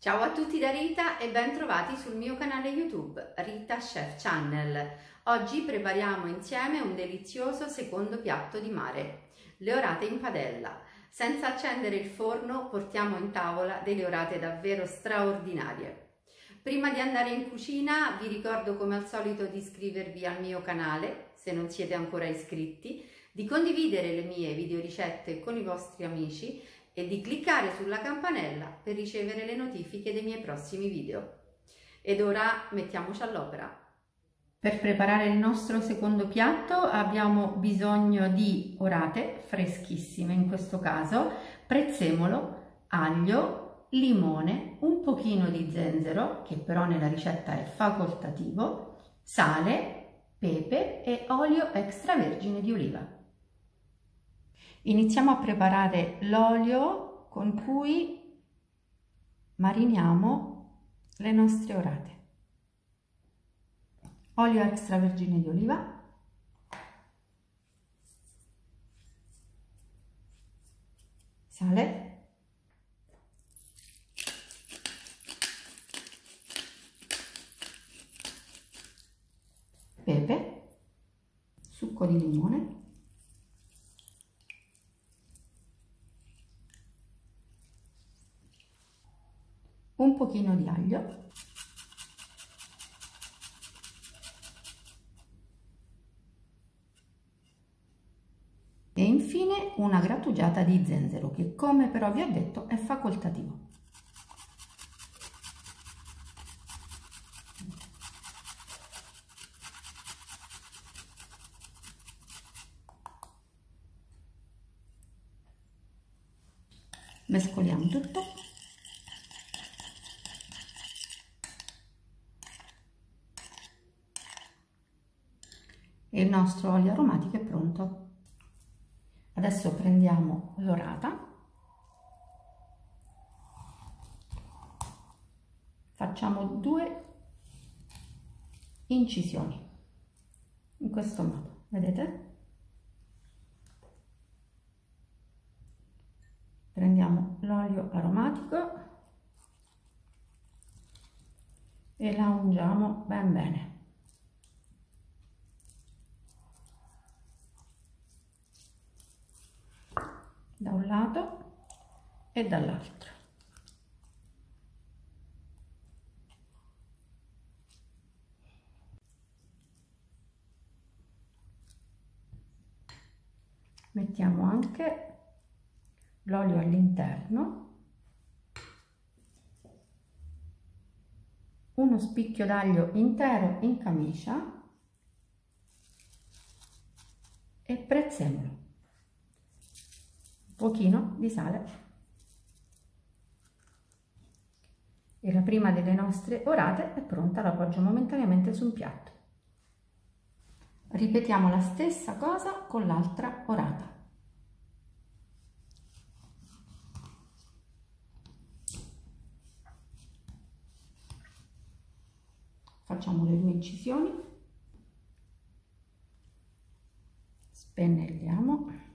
Ciao a tutti da Rita e ben trovati sul mio canale YouTube, Rita Chef Channel. Oggi prepariamo insieme un delizioso secondo piatto di mare, le orate in padella. Senza accendere il forno portiamo in tavola delle orate davvero straordinarie. Prima di andare in cucina vi ricordo come al solito di iscrivervi al mio canale, se non siete ancora iscritti, di condividere le mie videoricette con i vostri amici e di cliccare sulla campanella per ricevere le notifiche dei miei prossimi video. Ed ora mettiamoci all'opera. Per preparare il nostro secondo piatto abbiamo bisogno di orate freschissime, in questo caso prezzemolo, aglio, limone, un pochino di zenzero, che però nella ricetta è facoltativo, sale, pepe e olio extravergine di oliva. Iniziamo a preparare l'olio con cui mariniamo le nostre orate. Olio extravergine di oliva, sale, pepe, succo di limone, un pochino di aglio, e infine una grattugiata di zenzero che, come però vi ho detto, è facoltativo. Mescoliamo tutto. E il nostro olio aromatico è pronto. Adesso prendiamo l'orata, facciamo 2 incisioni, in questo modo, vedete? Prendiamo l'olio aromatico e la ungiamo ben bene. Da un lato e dall'altro. Mettiamo anche l'olio all'interno, uno spicchio d'aglio intero in camicia e prezzemolo, un pochino di sale. E la prima delle nostre orate è pronta, la appoggio momentaneamente su un piatto. Ripetiamo la stessa cosa con l'altra orata. Facciamo le 2 incisioni, spennelliamo.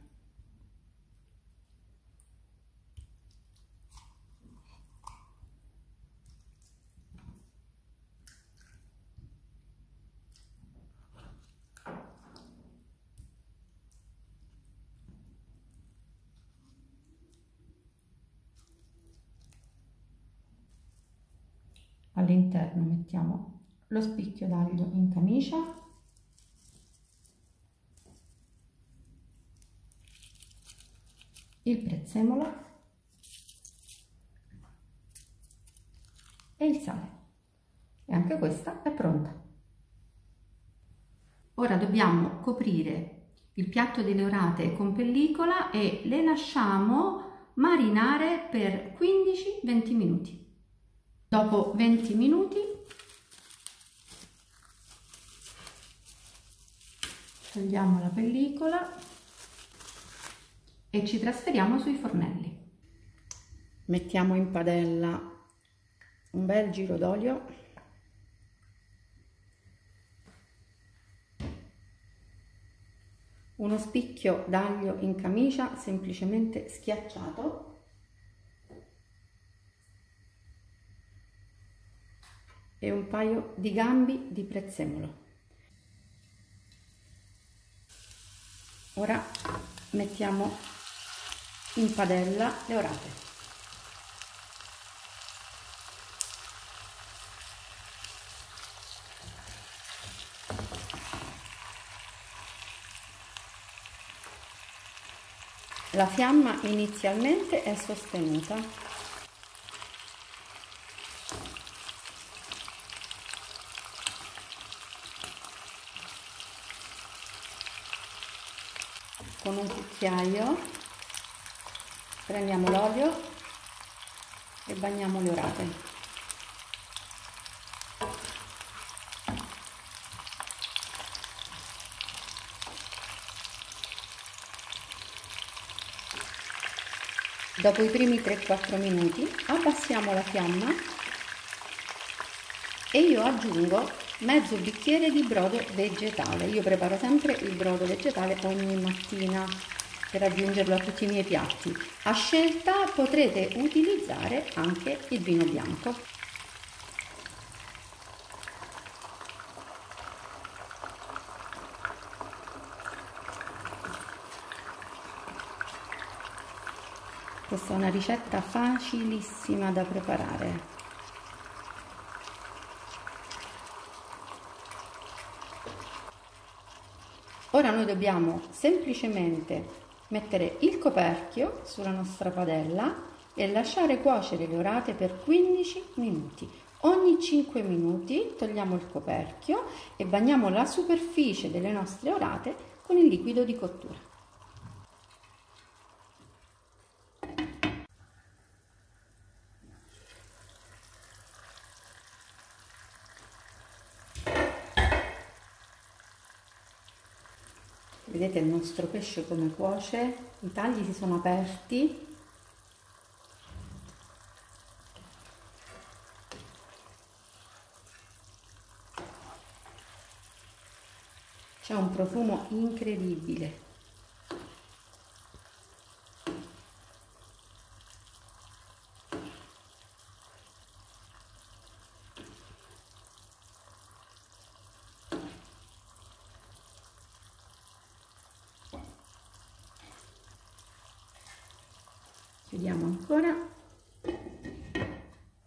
All'interno mettiamo lo spicchio d'aglio in camicia, il prezzemolo e il sale. E anche questa è pronta. Ora dobbiamo coprire il piatto delle orate con pellicola e le lasciamo marinare per 15-20 minuti. Dopo 20 minuti togliamo la pellicola e ci trasferiamo sui fornelli. Mettiamo in padella un bel giro d'olio, uno spicchio d'aglio in camicia semplicemente schiacciato, e un paio di gambi di prezzemolo. Ora mettiamo in padella le orate. La fiamma inizialmente è sostenuta. Con un cucchiaio prendiamo l'olio e bagniamo le orate. Dopo i primi 3-4 minuti abbassiamo la fiamma e io aggiungo mezzo bicchiere di brodo vegetale. Io preparo sempre il brodo vegetale ogni mattina per aggiungerlo a tutti i miei piatti. A scelta potrete utilizzare anche il vino bianco. Questa è una ricetta facilissima da preparare. Ora noi dobbiamo semplicemente mettere il coperchio sulla nostra padella e lasciare cuocere le orate per 15 minuti. Ogni 5 minuti togliamo il coperchio e bagniamo la superficie delle nostre orate con il liquido di cottura. Vedete il nostro pesce come cuoce? I tagli si sono aperti. C'è un profumo incredibile. Chiudiamo ancora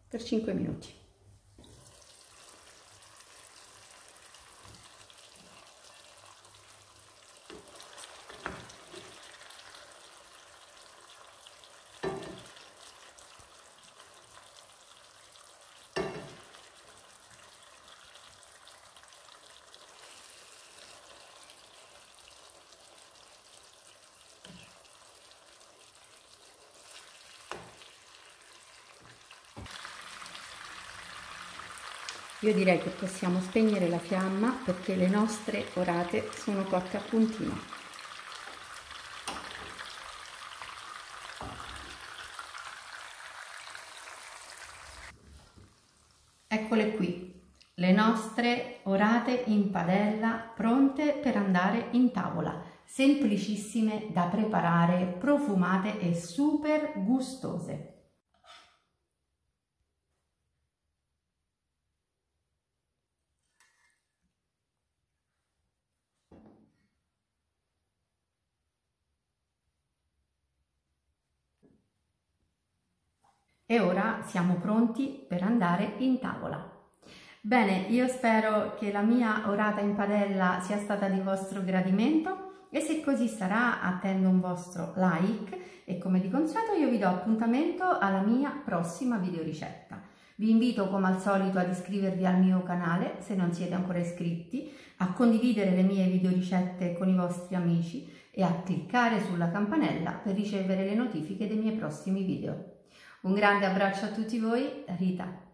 per 5 minuti. Io direi che possiamo spegnere la fiamma perché le nostre orate sono cotte a puntino. Eccole qui, le nostre orate in padella pronte per andare in tavola, semplicissime da preparare, profumate e super gustose. E ora siamo pronti per andare in tavola. Bene, io spero che la mia orata in padella sia stata di vostro gradimento e se così sarà attendo un vostro like e come di consueto io vi do appuntamento alla mia prossima videoricetta. Vi invito come al solito ad iscrivervi al mio canale se non siete ancora iscritti, a condividere le mie videoricette con i vostri amici e a cliccare sulla campanella per ricevere le notifiche dei miei prossimi video. Un grande abbraccio a tutti voi, Rita.